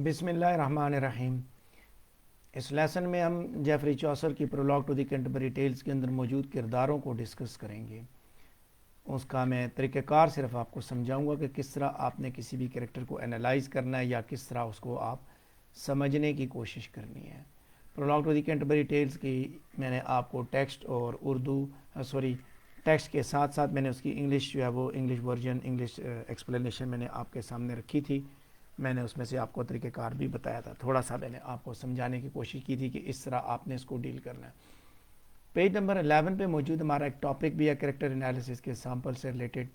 बिस्मिल्लाहिर्रहमानिर्रहीम। इस लेसन में हम जेफरी चौसर की prologue to the Canterbury Tales के अंदर मौजूद किरदारों को डिस्कस करेंगे। उसका मैं तरीक़ाकार सिर्फ आपको समझाऊंगा कि किस तरह आपने किसी भी कैरेक्टर को एनालाइज करना है या किस तरह उसको आप समझने की कोशिश करनी है। Prologue to the Canterbury Tales की मैंने आपको टेक्स्ट और टेक्स्ट के साथ साथ मैंने उसकी इंग्लिश जो है वो इंग्लिश वर्जन इंग्लिश एक्सप्लेनेशन मैंने आपके सामने रखी थी। मैंने उसमें से आपको तरीक़ेकार भी बताया था, थोड़ा सा मैंने आपको समझाने की कोशिश की थी कि इस तरह आपने इसको डील करना है। पेज नंबर 11 पे मौजूद हमारा एक टॉपिक भी है कैरेक्टर एनालिसिस के सैम्पल से रिलेटेड,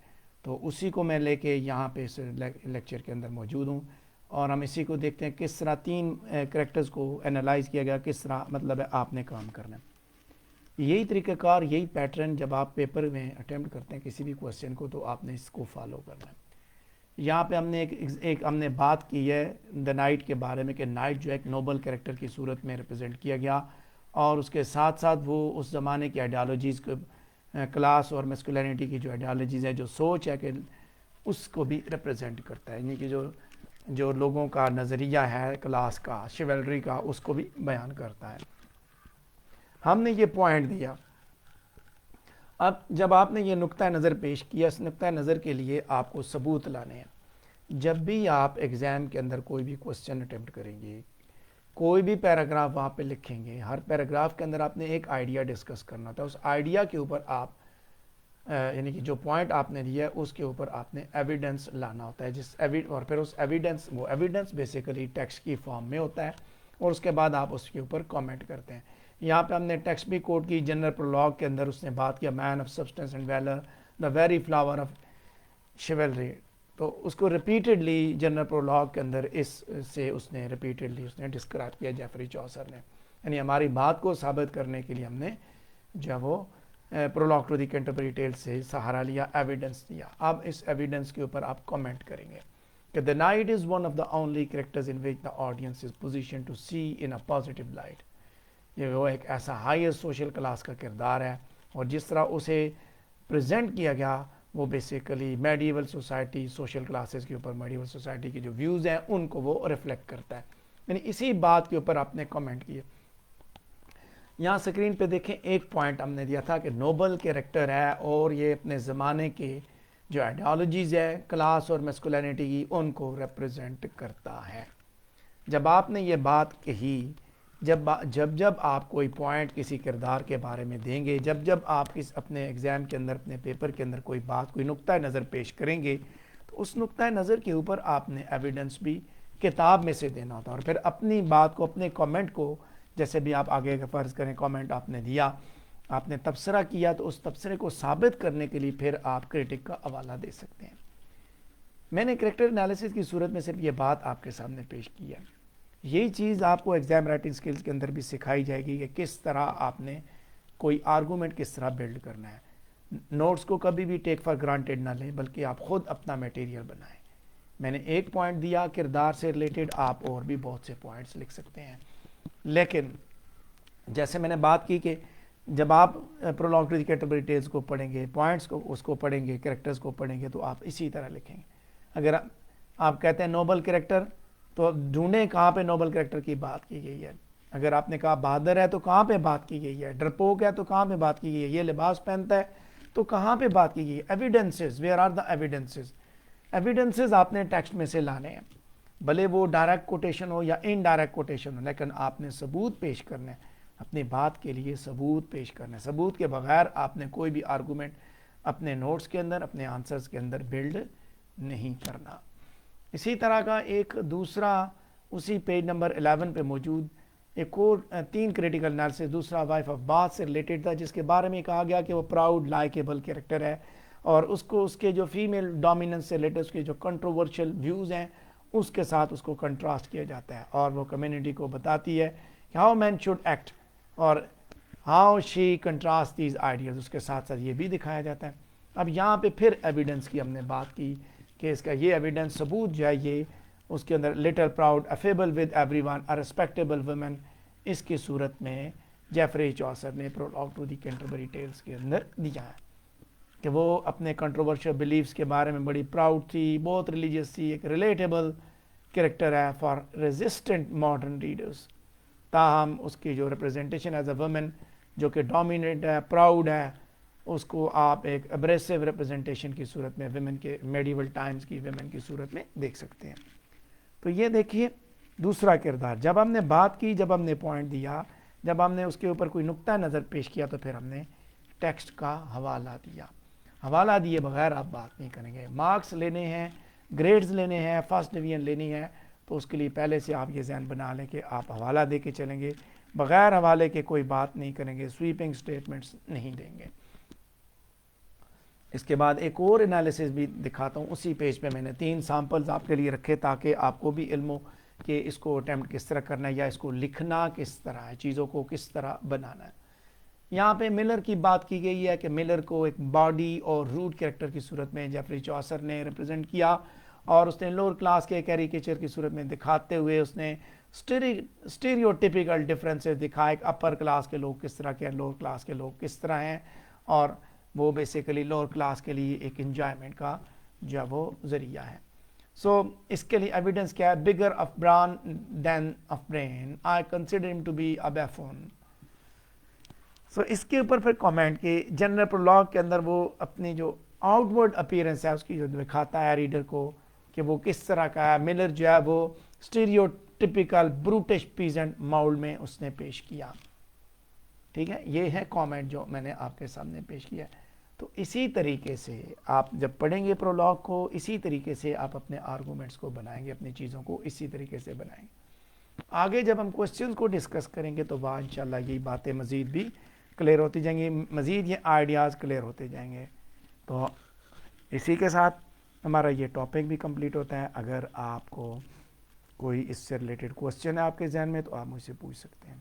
तो उसी को मैं लेके यहाँ पे इस लेक्चर के अंदर मौजूद हूँ और हम इसी को देखते हैं किस तरह तीन कैरेक्टर्स को एनालाइज किया गया, किस तरह मतलब है आपने काम करना है। यही तरीक़ाकार यही पैटर्न जब आप पेपर में अटैम्प्ट करते हैं किसी भी क्वेश्चन को तो आपने इसको फॉलो करना है। यहाँ पे हमने एक हमने बात की है द नाइट के बारे में कि नाइट जो एक नोबल कैरेक्टर की सूरत में रिप्रेजेंट किया गया और उसके साथ साथ वो उस ज़माने की आइडियालॉजीज़ को क्लास और मैस्कुलिनिटी की जो आइडियालॉजीज़ है, जो सोच है कि उसको भी रिप्रेजेंट करता है, यानी कि जो लोगों का नज़रिया है क्लास का, शिवलरी का, उसको भी बयान करता है। हमने ये पॉइंट दिया। अब जब आपने ये नुक्ता नज़र पेश किया, इस नुक्ता नज़र के लिए आपको सबूत लाने हैं। जब भी आप एग्ज़ाम के अंदर कोई भी क्वेश्चन अटेम्प्ट करेंगे, कोई भी पैराग्राफ वहाँ पे लिखेंगे, हर पैराग्राफ के अंदर आपने एक आइडिया डिस्कस करना होता है। उस आइडिया के ऊपर आप यानी कि जो पॉइंट आपने दिया है उसके ऊपर आपने एविडेंस लाना होता है, और फिर उस एविडेंस बेसिकली टेक्स्ट की फॉर्म में होता है और उसके बाद आप उसके ऊपर कमेंट करते हैं। यहाँ पे हमने टेक्स्ट भी कोट की। जनरल प्रोलॉग के अंदर उसने बात किया man of substance and valour, the very flower of chivalry, तो उसको रिपीटेडली जनरल प्रोलॉग के अंदर इससे उसने डिस्क्राइब किया जेफरी चौसर ने। यानी हमारी बात को साबित करने के लिए हमने जो वो prologue to the Canterbury Tales से सहारा लिया, एविडेंस दिया। अब इस एविडेंस के ऊपर आप कमेंट करेंगे कि the knight is one of the only characters in which the audience is position to see in a positive light. ये वो एक ऐसा हायर सोशल क्लास का किरदार है और जिस तरह उसे प्रेजेंट किया गया वो basically medieval society, social classes के ऊपर मेडिवल सोसाइटी की जो व्यूज़ हैं उनको वो रिफ्लेक्ट करता है। यानी इसी बात के ऊपर आपने कमेंट किए। यहाँ स्क्रीन पे देखें, एक पॉइंट हमने दिया था कि नोबल कैरेक्टर है और ये अपने ज़माने के जो आइडियोलॉजीज़ है क्लास और मैस्कुलिनिटी की उनको रिप्रेजेंट करता है। जब आपने ये बात कही, जब आप कोई पॉइंट किसी किरदार के बारे में देंगे, जब आप अपने एग्ज़ाम के अंदर, अपने पेपर के अंदर कोई बात, कोई नुक्ता नज़र पेश करेंगे तो उस नुक्ता नज़र के ऊपर आपने एविडेंस भी किताब में से देना होता है और फिर अपनी बात को, अपने कमेंट को, जैसे भी आप आगे फ़र्ज़ करें कमेंट आपने दिया, आपने तबसरा किया, तो उस तबसरे को साबित करने के लिए फिर आप क्रिटिक का हवाला दे सकते हैं। मैंने कैरेक्टर एनालिसिस की सूरत में सिर्फ ये बात आपके सामने पेश की है। यही चीज़ आपको एग्ज़ाम राइटिंग स्किल्स के अंदर भी सिखाई जाएगी कि किस तरह आपने कोई आर्गूमेंट किस तरह बिल्ड करना है। नोट्स को कभी भी टेक फॉर ग्रांटेड ना लें, बल्कि आप ख़ुद अपना मटेरियल बनाएं। मैंने एक पॉइंट दिया किरदार से रिलेटेड, आप और भी बहुत से पॉइंट्स लिख सकते हैं। लेकिन जैसे मैंने बात की कि जब आप prologue to the Canterbury Tales को पढ़ेंगे, पॉइंट्स को उसको पढ़ेंगे, कैरेक्टर्स को पढ़ेंगे, तो आप इसी तरह लिखेंगे। अगर आप कहते हैं नोबल कैरेक्टर, तो अब ढूंढें कहाँ पे नोबल कैरेक्टर की बात की गई है। अगर आपने कहा बहादुर है तो कहाँ पे बात की गई है, डरपोक है तो कहाँ पे बात की गई है, ये लिबास पहनता है तो कहाँ पे बात की गई है। Evidences, where are the evidences. Evidences आपने टेक्स्ट में से लाने हैं, भले वो डायरेक्ट कोटेशन हो या इनडायरेक्ट कोटेशन हो, लेकिन आपने सबूत पेश करना है। अपनी बात के लिए सबूत पेश करना है। सबूत के बगैर आपने कोई भी आर्गूमेंट अपने नोट्स के अंदर, अपने आंसर्स के अंदर बिल्ड नहीं करना। इसी तरह का एक दूसरा उसी पेज नंबर 11 पे मौजूद एक और 3 क्रिटिकल एनालिसिस दूसरा वाइफ ऑफ बाथ से रिलेटेड था, जिसके बारे में कहा गया कि वो प्राउड लाइकेबल कैरेक्टर है और उसको उसके जो फीमेल डोमिनेंस से रिलेटेड उसके जो कंट्रोवर्शियल व्यूज़ हैं उसके साथ उसको कंट्रास्ट किया जाता है और वो कम्युनिटी को बताती है कि हाउ मैन शुड एक्ट और how she contrast these ideas. उसके साथ साथ ये भी दिखाया जाता है। अब यहाँ पे फिर एविडेंस की हमने बात की कि इसका ये एविडेंस सबूत जो है ये उसके अंदर little proud, affable with everyone, a respectable women, इसकी सूरत में जेफरी चौसर ने prologue to the Canterbury Tales के अंदर दिया है कि वो अपने कंट्रोवर्शियल बिलीव्स के बारे में बड़ी प्राउड थी, बहुत रिलीजियस थी, एक रिलेटेबल کریکٹر ہے فار ریزسٹنٹ ماڈرن ریڈرز، تاہم اس کی جو ریپرزنٹیشن ایز اے وومن جو کہ ڈومیننٹ ہے، پراؤڈ ہے، اس کو آپ ایک ابریسو ریپرزنٹیشن کی صورت میں ویمن کے میڈیول ٹائمز کی ویمن کی صورت میں دیکھ سکتے ہیں۔ تو یہ دیکھیے دوسرا کردار، جب ہم نے بات کی، جب ہم نے پوائنٹ دیا، جب ہم نے اس کے اوپر کوئی نقطہ نظر پیش کیا، تو پھر ہم نے ٹیکسٹ کا حوالہ دیا۔ حوالہ دیے بغیر آپ بات نہیں کریں گے۔ مارکس لینے ہیں، گریڈز لینے ہیں، فرسٹ ڈویژن لینی ہے، تو اس کے لیے پہلے سے آپ یہ ذہن بنا لیں کہ آپ حوالہ دے کے چلیں گے، بغیر حوالے کے کوئی بات نہیں کریں گے، سویپنگ سٹیٹمنٹس نہیں دیں گے۔ اس کے بعد ایک اور انالیسس بھی دکھاتا ہوں، اسی پیج پہ میں نے 3 سامپلز آپ کے لیے رکھے تاکہ آپ کو بھی علم ہو کہ اس کو اٹیمپٹ کس طرح کرنا ہے یا اس کو لکھنا کس طرح ہے، چیزوں کو کس طرح بنانا ہے۔ یہاں پہ ملر کی بات کی گئی ہے کہ ملر کو ایک باڈی اور روٹ کریکٹر کی صورت میں جیفری چوسر نے ریپرزینٹ کیا، اور اس نے لوور کلاس کے کیریکیچر کی صورت میں دکھاتے ہوئے اس نے اسٹیریوٹیپیکل ڈفرینسز دکھائے، اپر کلاس کے لوگ کس طرح کے ہیں، لوور کلاس کے لوگ کس طرح ہیں، اور وہ بیسیکلی لوور کلاس کے لیے ایک انجوائمنٹ کا جو وہ ذریعہ ہے۔ سو اس کے لیے ایویڈنس کیا ہے؟ Bigger of brawn then of brain, I consider him to be a بیفون۔ سو اس کے اوپر پھر کامنٹ کہ جنرل پرولاگ کے اندر وہ اپنی جو آؤٹ ورڈ اپیرنس ہے اس کی جو دکھاتا ہے ریڈر کو کہ وہ کس طرح کا ہے۔ ملر جو ہے وہ اسٹیریوٹیپیکل بروٹش پیزنٹ ماؤلڈ میں اس نے پیش کیا۔ ٹھیک ہے، یہ ہے کامنٹ جو میں نے آپ کے سامنے پیش کیا۔ تو اسی طریقے سے آپ جب پڑھیں گے پرولاگ کو، اسی طریقے سے آپ اپنے آرگومنٹس کو بنائیں گے، اپنی چیزوں کو اسی طریقے سے بنائیں گے۔ آگے جب ہم کوسچنز کو ڈسکس کریں گے تو وہاں انشاءاللہ یہ باتیں مزید بھی کلیئر ہوتی جائیں گی، مزید یہ آئیڈیاز کلیئر ہوتے جائیں گے۔ تو اسی کے ساتھ ہمارا یہ ٹاپک بھی کمپلیٹ ہوتا ہے۔ اگر آپ کو کوئی اس سے ریلیٹڈ کوسچن ہے آپ کے ذہن میں تو آپ مجھ سے پوچھ سکتے ہیں۔